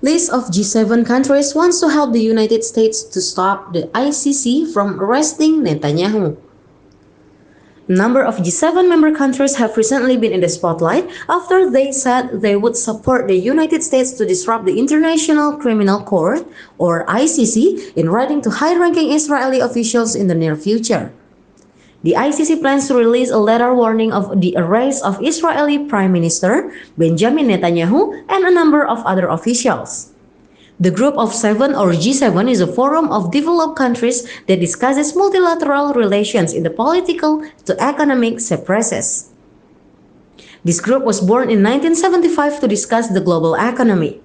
List of G7 countries wants to help the United States to stop the ICC from arresting Netanyahu. A number of G7 member countries have recently been in the spotlight after they said they would support the United States to disrupt the International Criminal Court, or ICC, in writing to high-ranking Israeli officials in the near future. The ICC plans to release a letter warning of the arrest of Israeli Prime Minister Benjamin Netanyahu and a number of other officials. The Group of Seven, or G7, is a forum of developed countries that discusses multilateral relations in the political to economic process. This group was born in 1975 to discuss the global economy.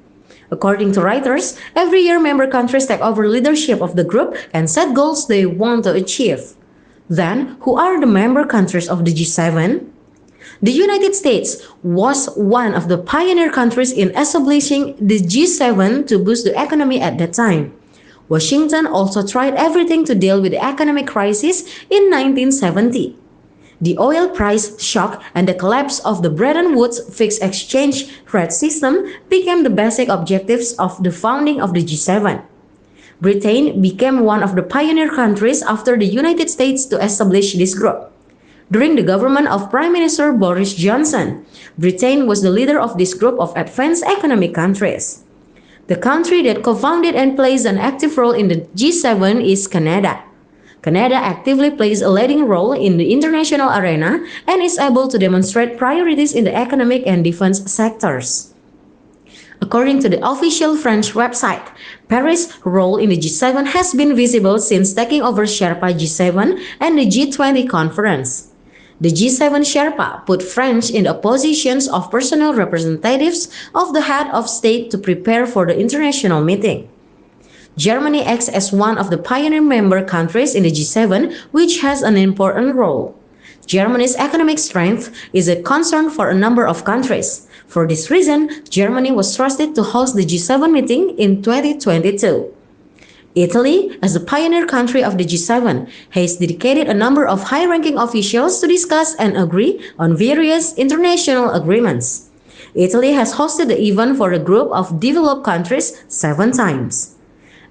According to Reuters, every year member countries take over leadership of the group and set goals they want to achieve. Then, who are the member countries of the G7? The United States was one of the pioneer countries in establishing the G7 to boost the economy at that time. Washington also tried everything to deal with the economic crisis in 1970. The oil price shock and the collapse of the Bretton Woods fixed exchange rate system became the basic objectives of the founding of the G7. Britain became one of the pioneer countries after the United States to establish this group. During the government of Prime Minister Boris Johnson, Britain was the leader of this group of advanced economic countries. The country that co-founded and plays an active role in the G7 is Canada. Canada actively plays a leading role in the international arena and is able to demonstrate priorities in the economic and defense sectors. According to the official French website, Paris' role in the G7 has been visible since taking over Sherpa G7 and the G20 conference. The G7 Sherpa put France in the positions of personal representatives of the head of state to prepare for the international meeting. Germany acts as one of the pioneer member countries in the G7, which has an important role. Germany's economic strength is a concern for a number of countries. For this reason, Germany was trusted to host the G7 meeting in 2022. Italy, as the pioneer country of the G7, has dedicated a number of high-ranking officials to discuss and agree on various international agreements. Italy has hosted the event for a group of developed countries 7 times.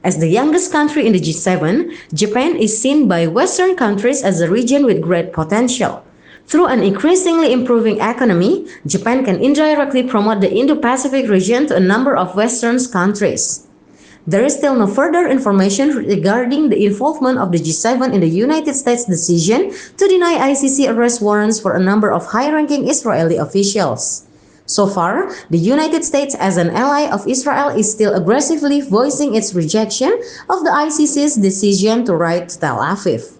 As the youngest country in the G7, Japan is seen by Western countries as a region with great potential. Through an increasingly improving economy, Japan can indirectly promote the Indo-Pacific region to a number of Western countries. There is still no further information regarding the involvement of the G7 in the United States' decision to deny ICC arrest warrants for a number of high-ranking Israeli officials. So far, the United States as an ally of Israel is still aggressively voicing its rejection of the ICC's decision to write to Tel Aviv.